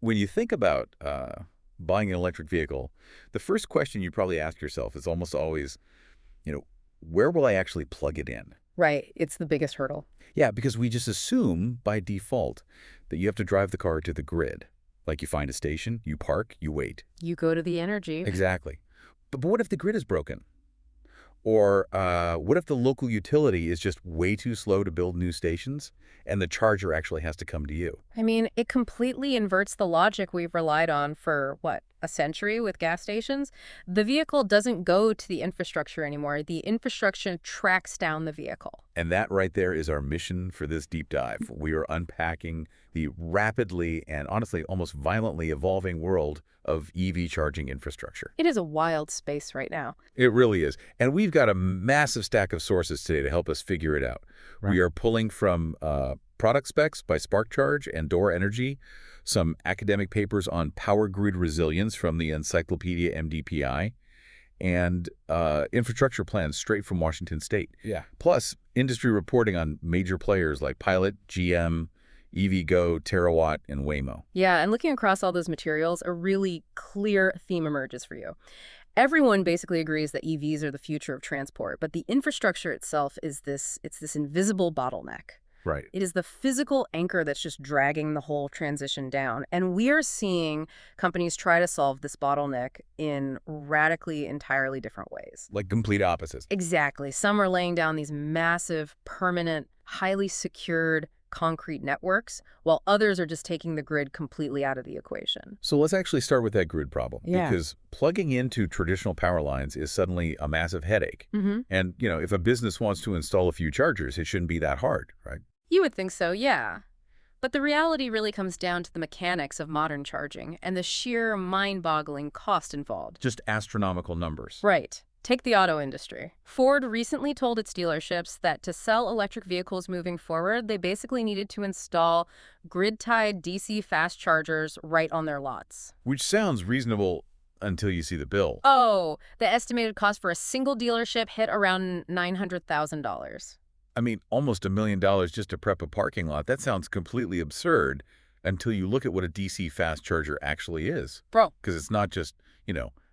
when you think about buying an electric vehicle, the first question you probably ask yourself is almost always, you know, where will I actually plug it in? Right. It's the biggest hurdle. Yeah, because we just assume by default that you have to drive the car to the grid. Like you find a station, you park, you wait. You go to the energy. Exactly. But what if the grid is broken? Or what if the local utility is just way too slow to build new stations and the charger actually has to come to you? I mean, it completely inverts the logic we've relied on for, what, a century with gas stations? The vehicle doesn't go to the infrastructure anymore. The infrastructure tracks down the vehicle. And that right there is our mission for this deep dive. We are unpacking the rapidly and honestly almost violently evolving world of EV charging infrastructure. It is a wild space right now. It really is. And we've got a massive stack of sources today to help us figure it out. Right. We are pulling from product specs by SparkCharge and Door Energy, some academic papers on power grid resilience from the Encyclopedia MDPI, and infrastructure plans straight from Washington State. Yeah. Plus, industry reporting on major players like Pilot, GM, EVgo, Terawatt, and Waymo. Yeah, and looking across all those materials, a really clear theme emerges for you. Everyone basically agrees that EVs are the future of transport, but the infrastructure itself is this invisible bottleneck. Right. It is the physical anchor that's just dragging the whole transition down. And we are seeing companies try to solve this bottleneck in radically, entirely different ways. Like complete opposites. Exactly. Some are laying down these massive, permanent, highly secured concrete networks, while others are just taking the grid completely out of the equation. So let's actually start with that grid problem. Yeah. Because plugging into traditional power lines is suddenly a massive headache. And, if a business wants to install a few chargers, it shouldn't be that hard, right? You would think so, yeah. But the reality really comes down to the mechanics of modern charging and the sheer mind-boggling cost involved. Just astronomical numbers. Right. Take the auto industry. Ford recently told its dealerships that to sell electric vehicles moving forward, they basically needed to install grid-tied DC fast chargers right on their lots. Which sounds reasonable until you see the bill. Oh, the estimated cost for a single dealership hit around $900,000. I mean, almost $1 million just to prep a parking lot. That sounds completely absurd until you look at what a DC fast charger actually is. Bro. Because it's not just,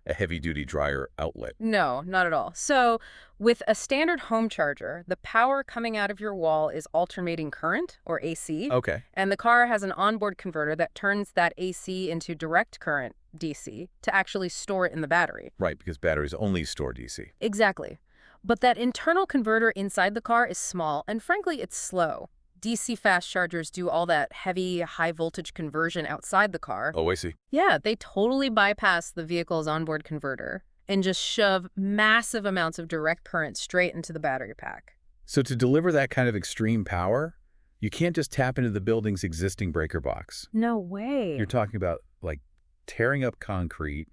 a heavy-duty dryer outlet. No, not at all. So with a standard home charger, the power coming out of your wall is alternating current, or AC. Okay. And the car has an onboard converter that turns that AC into direct current, DC, to actually store it in the battery. Right, because batteries only store DC. Exactly. But that internal converter inside the car is small, and frankly, it's slow. DC fast chargers do all that heavy, high-voltage conversion outside the car. Oh, I see. Yeah, they totally bypass the vehicle's onboard converter and just shove massive amounts of direct current straight into the battery pack. So to deliver that kind of extreme power, you can't just tap into the building's existing breaker box. No way. You're talking about, like, tearing up concrete,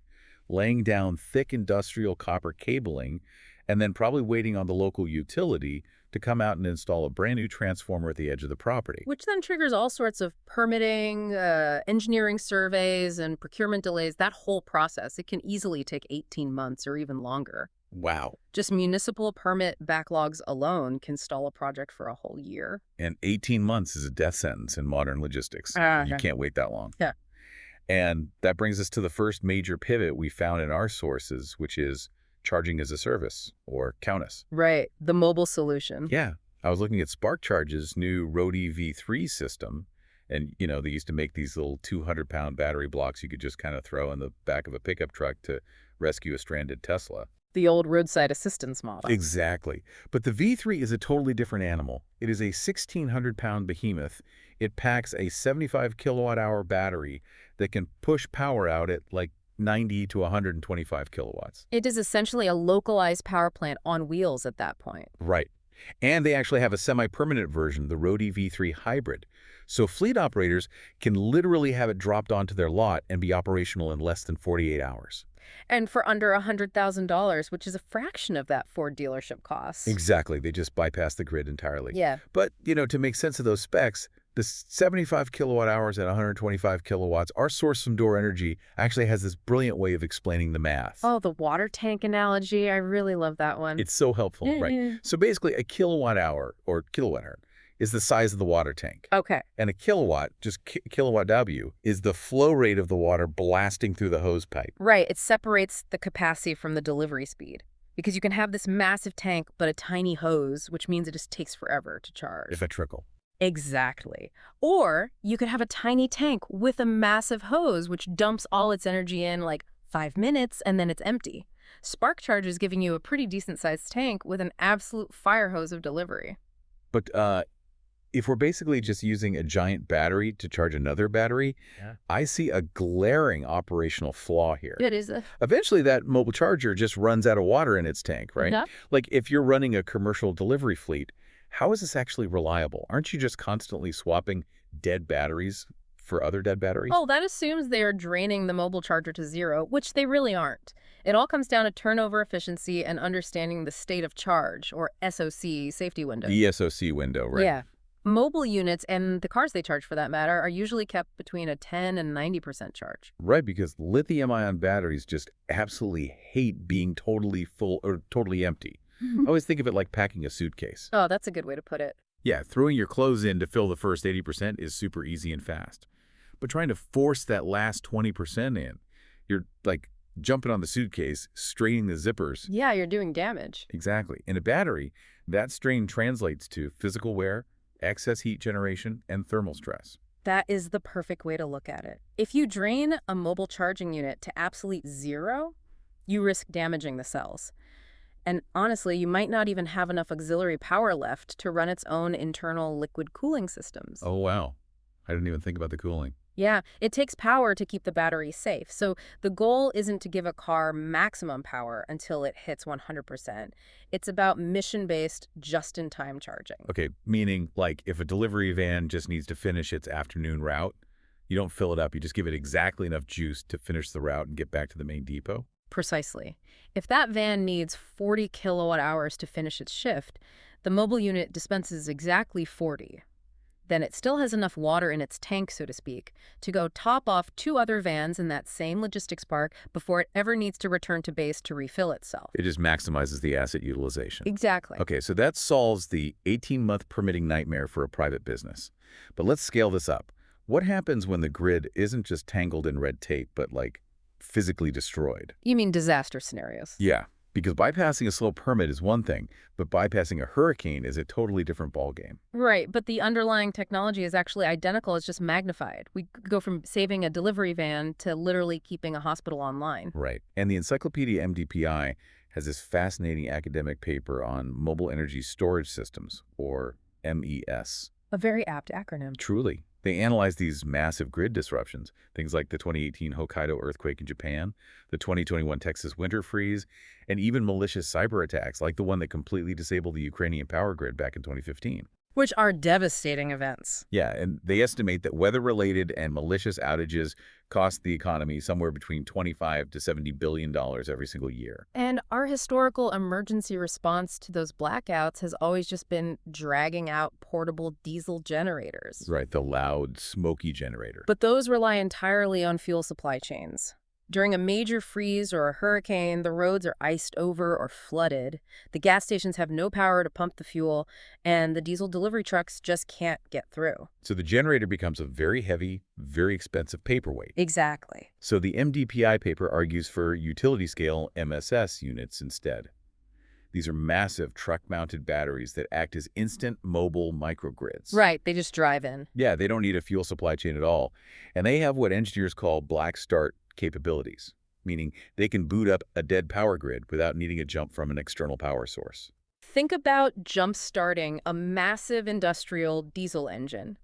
laying down thick industrial copper cabling, and then probably waiting on the local utility to come out and install a brand new transformer at the edge of the property. Which then triggers all sorts of permitting, engineering surveys, and procurement delays. That whole process, it can easily take 18 months or even longer. Wow. Just municipal permit backlogs alone can stall a project for a whole year. And 18 months is a death sentence in modern logistics. Okay. You can't wait that long. Yeah. And that brings us to the first major pivot we found in our sources, which is charging as a service, or COUNTUS. Right, the mobile solution. Yeah. I was looking at SparkCharge's new Roadie V3 system, and, they used to make these little 200-pound battery blocks you could just kind of throw in the back of a pickup truck to rescue a stranded Tesla. The old roadside assistance model. Exactly. But the V3 is a totally different animal. It is a 1,600-pound behemoth. It packs a 75 kilowatt-hour battery that can push power out at, 90 to 125 kilowatts. It is essentially a localized power plant on wheels at that point. Right. And they actually have a semi-permanent version, the Roadie V3 Hybrid. So fleet operators can literally have it dropped onto their lot and be operational in less than 48 hours. And for under $100,000, which is a fraction of that Ford dealership cost. Exactly. They just bypass the grid entirely. Yeah. But, to make sense of those specs, the 75 kilowatt hours at 125 kilowatts, our source from Door Energy actually has this brilliant way of explaining the math. Oh, the water tank analogy. I really love that one. It's so helpful, right? So basically, a kilowatt hour, is the size of the water tank. Okay. And a kilowatt, just kilowatt W, is the flow rate of the water blasting through the hose pipe. Right. It separates the capacity from the delivery speed. Because you can have this massive tank, but a tiny hose, which means it just takes forever to charge. If a trickle. Exactly. Or you could have a tiny tank with a massive hose, which dumps all its energy in like 5 minutes and then it's empty. Spark Charge is giving you a pretty decent-sized tank with an absolute fire hose of delivery. But if we're basically just using a giant battery to charge another battery, I see a glaring operational flaw here. It is a... Eventually, that mobile charger just runs out of water in its tank, right? Yeah. Like if you're running a commercial delivery fleet, how is this actually reliable? Aren't you just constantly swapping dead batteries for other dead batteries? Oh, that assumes they are draining the mobile charger to zero, which they really aren't. It all comes down to turnover efficiency and understanding the state of charge, or SOC, safety window. The SOC window, right? Yeah. Mobile units, and the cars they charge for that matter, are usually kept between a 10 and 90% charge. Right, because lithium-ion batteries just absolutely hate being totally full or totally empty. I always think of it like packing a suitcase. Oh, that's a good way to put it. Yeah, throwing your clothes in to fill the first 80% is super easy and fast. But trying to force that last 20% in, you're like jumping on the suitcase, straining the zippers. Yeah, you're doing damage. Exactly. In a battery, that strain translates to physical wear, excess heat generation, and thermal stress. That is the perfect way to look at it. If you drain a mobile charging unit to absolute zero, you risk damaging the cells. And honestly, you might not even have enough auxiliary power left to run its own internal liquid cooling systems. Oh, wow. I didn't even think about the cooling. Yeah, it takes power to keep the battery safe. So the goal isn't to give a car maximum power until it hits 100%. It's about mission-based, just-in-time charging. Okay, meaning like if a delivery van just needs to finish its afternoon route, you don't fill it up, you just give it exactly enough juice to finish the route and get back to the main depot? Precisely. If that van needs 40 kilowatt hours to finish its shift, the mobile unit dispenses exactly 40. Then it still has enough water in its tank, so to speak, to go top off 2 other vans in that same logistics park before it ever needs to return to base to refill itself. It just maximizes the asset utilization. Exactly. Okay, so that solves the 18-month permitting nightmare for a private business. But let's scale this up. What happens when the grid isn't just tangled in red tape, but like physically destroyed? You mean disaster scenarios? Yeah, because bypassing a slow permit is one thing, but bypassing a hurricane is a totally different ballgame. Right, but the underlying technology is actually identical. It's just magnified. We go from saving a delivery van to literally keeping a hospital online. Right. And the Encyclopedia MDPI has this fascinating academic paper on mobile energy storage systems, or MES. A very apt acronym. Truly. They analyze these massive grid disruptions, things like the 2018 Hokkaido earthquake in Japan, the 2021 Texas winter freeze, and even malicious cyber attacks like the one that completely disabled the Ukrainian power grid back in 2015. Which are devastating events. Yeah, and they estimate that weather-related and malicious outages cost the economy somewhere between $25 to $70 billion every single year. And our historical emergency response to those blackouts has always just been dragging out portable diesel generators. Right, the loud, smoky generator. But those rely entirely on fuel supply chains. During a major freeze or a hurricane, the roads are iced over or flooded. The gas stations have no power to pump the fuel, and the diesel delivery trucks just can't get through. So the generator becomes a very heavy, very expensive paperweight. Exactly. So the MDPI paper argues for utility-scale MSS units instead. These are massive truck-mounted batteries that act as instant mobile microgrids. Right, they just drive in. Yeah, they don't need a fuel supply chain at all. And they have what engineers call black start capabilities, meaning they can boot up a dead power grid without needing a jump from an external power source. Think about jump-starting a massive industrial diesel engine.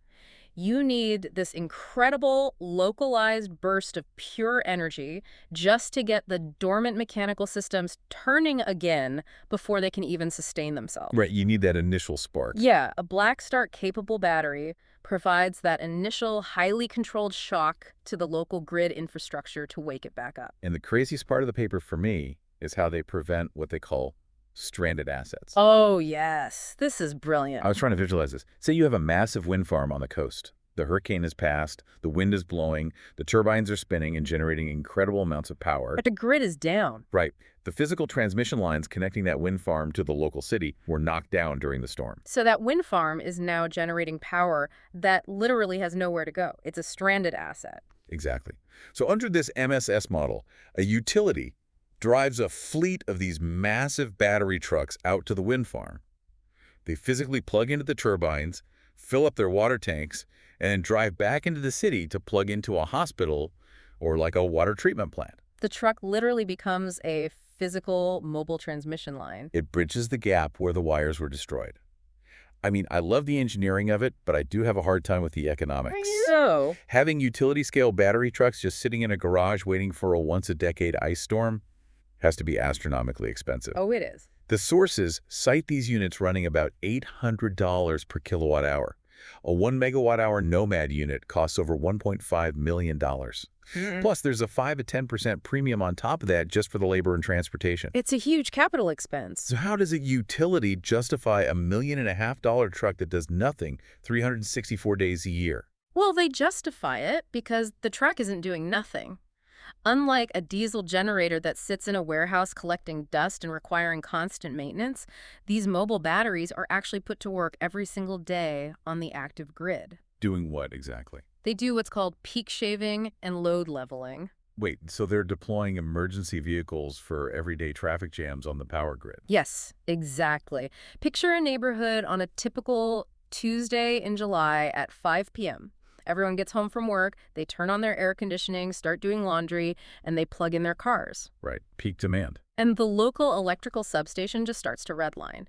You need this incredible localized burst of pure energy just to get the dormant mechanical systems turning again before they can even sustain themselves. Right, you need that initial spark. Yeah, a black start capable battery provides that initial highly controlled shock to the local grid infrastructure to wake it back up. And the craziest part of the paper for me is how they prevent what they call stranded assets. Oh, yes. This is brilliant. I was trying to visualize this. Say you have a massive wind farm on the coast. The hurricane has passed, the wind is blowing, the turbines are spinning and generating incredible amounts of power. But the grid is down. Right. The physical transmission lines connecting that wind farm to the local city were knocked down during the storm. So that wind farm is now generating power that literally has nowhere to go. It's a stranded asset. Exactly. So under this MSS model, a utility drives a fleet of these massive battery trucks out to the wind farm. They physically plug into the turbines, fill up their water tanks, and then drive back into the city to plug into a hospital or like a water treatment plant. The truck literally becomes a physical mobile transmission line. It bridges the gap where the wires were destroyed. I mean, I love the engineering of it, but I do have a hard time with the economics. So, Having utility-scale battery trucks just sitting in a garage waiting for a once-a-decade ice storm has to be astronomically expensive. oh, it is. The sources cite these units running about $800 per kilowatt hour. A 1 megawatt hour Nomad unit costs over $1.5 million. Plus, there's a 5 to 10% premium on top of that just for the labor and transportation. It's a huge capital expense. So how does a utility justify a $1.5 million truck that does nothing 364 days a year? Well, they justify it because the truck isn't doing nothing. Unlike a diesel generator that sits in a warehouse collecting dust and requiring constant maintenance, these mobile batteries are actually put to work every single day on the active grid. Doing what exactly? They do what's called peak shaving and load leveling. Wait, so they're deploying emergency vehicles for everyday traffic jams on the power grid? Yes, exactly. Picture a neighborhood on a typical Tuesday in July at 5 p.m. Everyone gets home from work, they turn on their air conditioning, start doing laundry, and they plug in their cars. Right, peak demand. And the local electrical substation just starts to redline.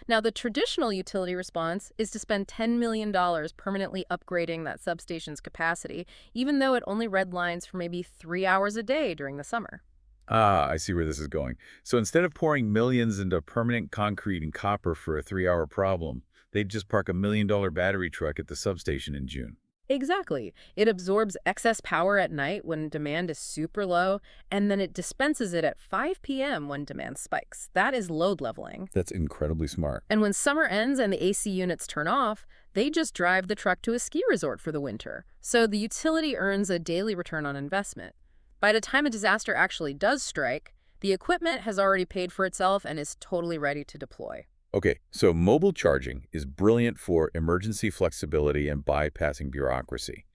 Now, the traditional utility response is to spend $10 million permanently upgrading that substation's capacity, even though it only redlines for maybe 3 hours a day during the summer. Ah, I see where this is going. So instead of pouring millions into permanent concrete and copper for a 3-hour problem, they'd just park a $1 million battery truck at the substation in June. Exactly. It absorbs excess power at night when demand is super low, and then it dispenses it at 5 p.m. when demand spikes. That is load leveling. That's incredibly smart. And when summer ends and the AC units turn off, they just drive the truck to a ski resort for the winter. So the utility earns a daily return on investment. By the time a disaster actually does strike, the equipment has already paid for itself and is totally ready to deploy. Okay, so mobile charging is brilliant for emergency flexibility and bypassing bureaucracy.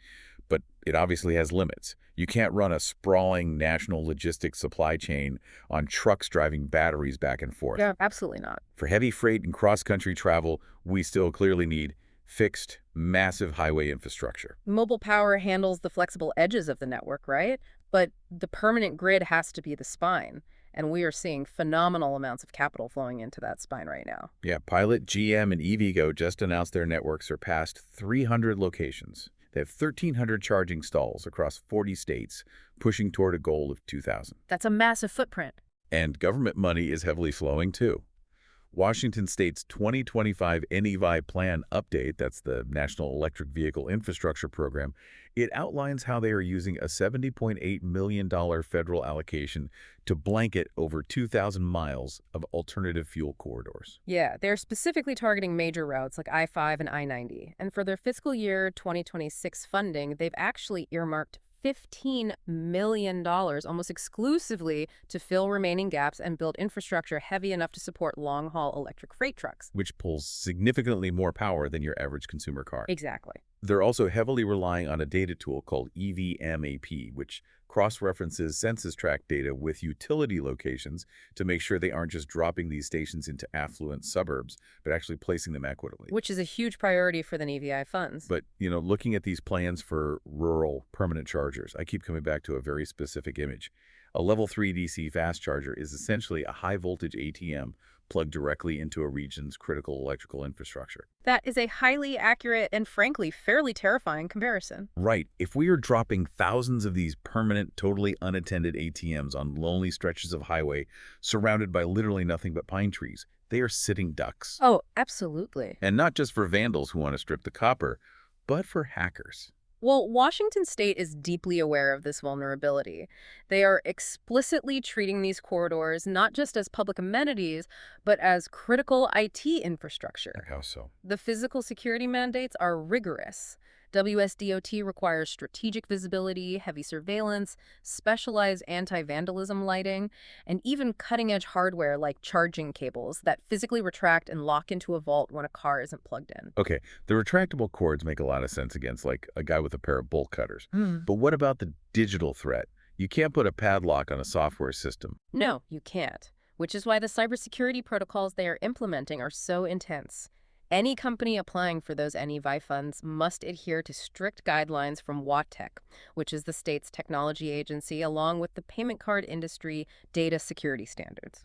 But it obviously has limits. You can't run a sprawling national logistics supply chain on trucks driving batteries back and forth. Yeah, absolutely not. For heavy freight and cross-country travel, we still clearly need fixed, massive highway infrastructure. Mobile power handles the flexible edges of the network, right? But the permanent grid has to be the spine. And we are seeing phenomenal amounts of capital flowing into that spine right now. Yeah, Pilot, GM, and EVgo just announced their network surpassed 300 locations. They have 1,300 charging stalls across 40 states, pushing toward a goal of 2,000. That's a massive footprint. And government money is heavily flowing, too. Washington State's 2025 NEVI Plan Update, that's the National Electric Vehicle Infrastructure Program, it outlines how they are using a $70.8 million federal allocation to blanket over 2,000 miles of alternative fuel corridors. Yeah, they're specifically targeting major routes like I-5 and I-90. And for their fiscal year 2026 funding, they've actually earmarked $15 million almost exclusively to fill remaining gaps and build infrastructure heavy enough to support long-haul electric freight trucks. Which pulls significantly more power than your average consumer car. Exactly. They're also heavily relying on a data tool called EVMAP, which cross-references census tract data with utility locations to make sure they aren't just dropping these stations into affluent suburbs, but actually placing them equitably. Which is a huge priority for the NEVI funds. But, looking at these plans for rural permanent chargers, I keep coming back to a very specific image. A level 3 DC fast charger is essentially a high-voltage ATM plugged directly into a region's critical electrical infrastructure. That is a highly accurate and, frankly, fairly terrifying comparison. Right. If we are dropping thousands of these permanent, totally unattended ATMs on lonely stretches of highway surrounded by literally nothing but pine trees, they are sitting ducks. Oh, absolutely. And not just for vandals who want to strip the copper, but for hackers. Well, Washington State is deeply aware of this vulnerability. They are explicitly treating these corridors not just as public amenities, but as critical IT infrastructure. How so? The physical security mandates are rigorous. WSDOT requires strategic visibility, heavy surveillance, specialized anti-vandalism lighting, and even cutting-edge hardware like charging cables that physically retract and lock into a vault when a car isn't plugged in. Okay, the retractable cords make a lot of sense against, like, a guy with a pair of bolt cutters. Hmm. But what about the digital threat? You can't put a padlock on a software system. No, you can't, which is why the cybersecurity protocols they are implementing are so intense. Any company applying for those NEVI funds must adhere to strict guidelines from WATEC, which is the state's technology agency, along with the payment card industry data security standards.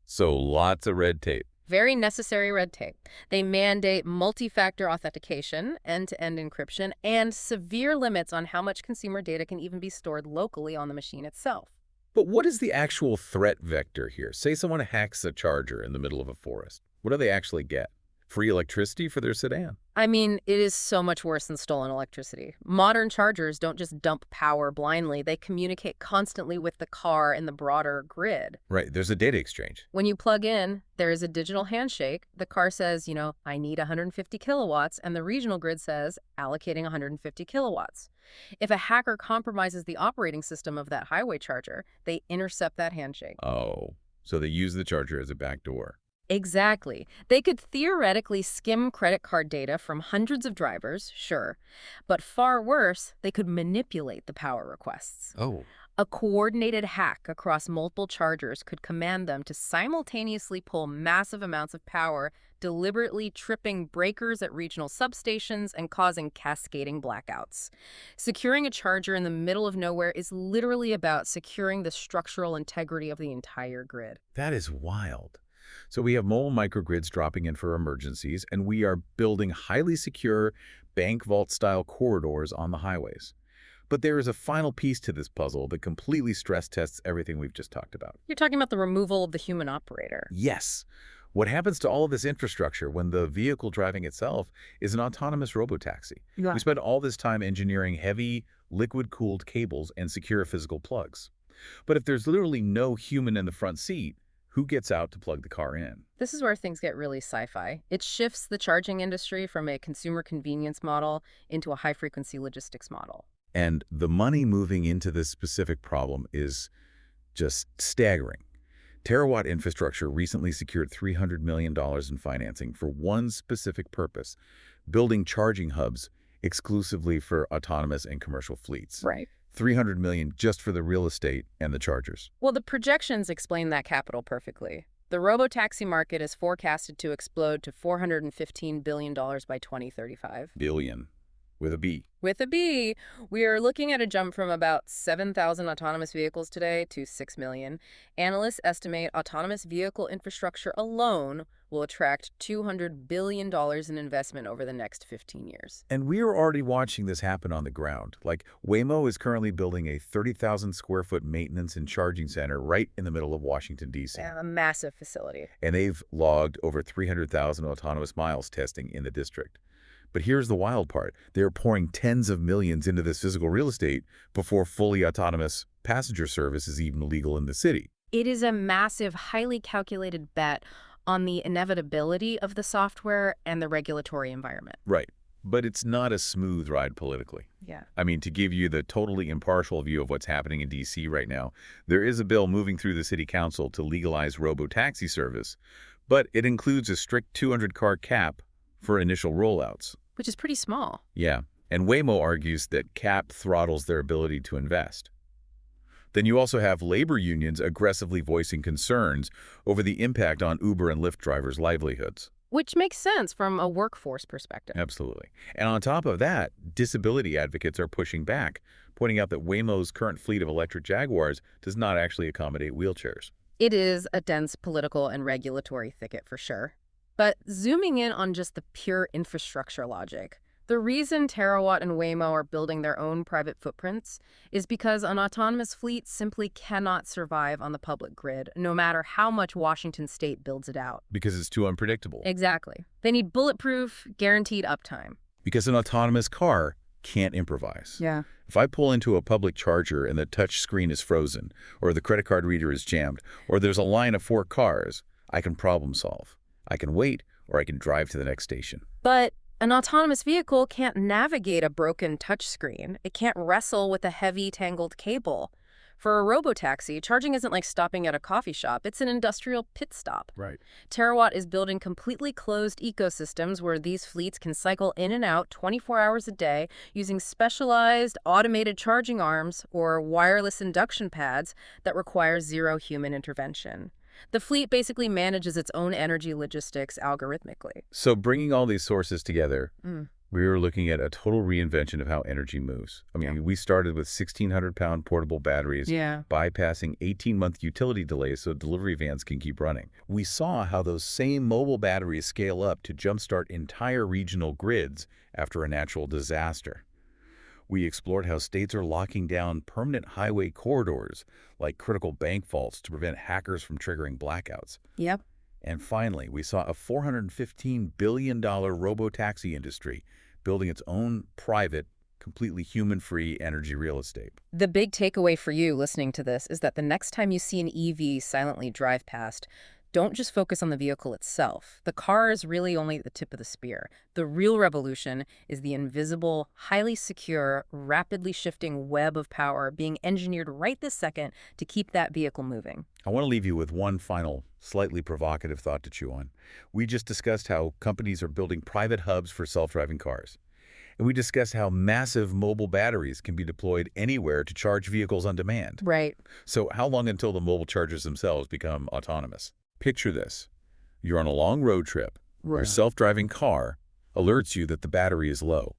So lots of red tape. Very necessary red tape. They mandate multi-factor authentication, end-to-end encryption, and severe limits on how much consumer data can even be stored locally on the machine itself. But what is the actual threat vector here? Say someone hacks a charger in the middle of a forest. What do they actually get? Free electricity for their sedan? I mean, it is so much worse than stolen electricity. Modern chargers don't just dump power blindly. They communicate constantly with the car and the broader grid. Right, there's a data exchange. When you plug in, there is a digital handshake. The car says, I need 150 kilowatts, and the regional grid says, allocating 150 kilowatts. If a hacker compromises the operating system of that highway charger, they intercept that handshake. Oh, so they use the charger as a backdoor. Exactly. They could theoretically skim credit card data from hundreds of drivers, sure, but far worse, they could manipulate the power requests. Oh. A coordinated hack across multiple chargers could command them to simultaneously pull massive amounts of power, deliberately tripping breakers at regional substations and causing cascading blackouts. Securing a charger in the middle of nowhere is literally about securing the structural integrity of the entire grid. That is wild. So we have mobile microgrids dropping in for emergencies, and we are building highly secure bank vault-style corridors on the highways. But there is a final piece to this puzzle that completely stress tests everything we've just talked about. You're talking about the removal of the human operator. Yes. What happens to all of this infrastructure when the vehicle driving itself is an autonomous robotaxi? Yeah. We spend all this time engineering heavy, liquid-cooled cables and secure physical plugs. But if there's literally no human in the front seat, who gets out to plug the car in? This is where things get really sci-fi. It shifts the charging industry from a consumer convenience model into a high-frequency logistics model. And the money moving into this specific problem is just staggering. Terawatt Infrastructure recently secured $300 million in financing for one specific purpose: building charging hubs exclusively for autonomous and commercial fleets. Right. $300 million just for the real estate and the chargers. Well, the projections explain that capital perfectly. The robotaxi market is forecasted to explode to $415 billion by 2035. Billion. With a B. With a B, we are looking at a jump from about 7,000 autonomous vehicles today to 6 million. Analysts estimate autonomous vehicle infrastructure alone will attract $200 billion in investment over the next 15 years. And we are already watching this happen on the ground. Like, Waymo is currently building a 30,000 square foot maintenance and charging center right in the middle of Washington, D.C. A massive facility. And they've logged over 300,000 autonomous miles testing in the district. But here's the wild part. They're pouring tens of millions into this physical real estate before fully autonomous passenger service is even legal in the city. It is a massive, highly calculated bet on the inevitability of the software and the regulatory environment. Right. But it's not a smooth ride politically. Yeah. I mean, to give you the totally impartial view of what's happening in D.C. right now, there is a bill moving through the city council to legalize robo-taxi service, but it includes a strict 200-car cap for initial rollouts. Which is pretty small. Yeah, and Waymo argues that cap throttles their ability to invest. Then you also have labor unions aggressively voicing concerns over the impact on Uber and Lyft drivers' livelihoods. Which makes sense from a workforce perspective. Absolutely. And on top of that, disability advocates are pushing back, pointing out that Waymo's current fleet of electric Jaguars does not actually accommodate wheelchairs. It is a dense political and regulatory thicket for sure. But zooming in on just the pure infrastructure logic, the reason Terawatt and Waymo are building their own private footprints is because an autonomous fleet simply cannot survive on the public grid, no matter how much Washington state builds it out. Because it's too unpredictable. Exactly. They need bulletproof, guaranteed uptime. Because an autonomous car can't improvise. Yeah. If I pull into a public charger and the touch screen is frozen, or the credit card reader is jammed, or there's a line of 4 cars, I can problem solve. I can wait, or I can drive to the next station. But An autonomous vehicle can't navigate a broken touchscreen. It can't wrestle with a heavy, tangled cable. For a robotaxi, charging isn't like stopping at a coffee shop. It's an industrial pit stop. Right. Terawatt is building completely closed ecosystems where these fleets can cycle in and out 24 hours a day using specialized automated charging arms or wireless induction pads that require zero human intervention. The fleet basically manages its own energy logistics algorithmically. So bringing all these sources together, Mm. we were looking at a total reinvention of how energy moves. I mean, we started with 1,600-pound portable batteries, Yeah. bypassing 18-month utility delays so delivery vans can keep running. We saw how those same mobile batteries scale up to jumpstart entire regional grids after a natural disaster. We explored how states are locking down permanent highway corridors, like critical bank vaults, to prevent hackers from triggering blackouts. Yep. And finally, we saw a $415 billion robotaxi industry building its own private, completely human-free energy real estate. The big takeaway for you listening to this is that the next time you see an EV silently drive past, don't just focus on the vehicle itself. The car is really only the tip of the spear. The real revolution is the invisible, highly secure, rapidly shifting web of power being engineered right this second to keep that vehicle moving. I want to leave you with one final, slightly provocative thought to chew on. We just discussed how companies are building private hubs for self-driving cars. And we discussed how massive mobile batteries can be deployed anywhere to charge vehicles on demand. Right. So how long until the mobile chargers themselves become autonomous? Picture this. You're on a long road trip. Your self-driving car alerts you that the battery is low.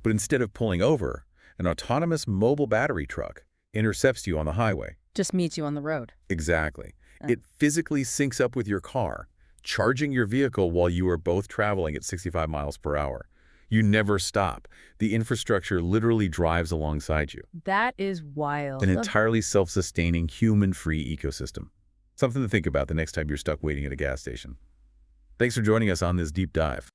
But instead of pulling over, an autonomous mobile battery truck intercepts you on the highway. Just meets you on the road. Exactly. It physically syncs up with your car, charging your vehicle while you are both traveling at 65 miles per hour. You never stop. The infrastructure literally drives alongside you. That is wild. An entirely self-sustaining, human-free ecosystem. Something to think about the next time you're stuck waiting at a gas station. Thanks for joining us on this deep dive.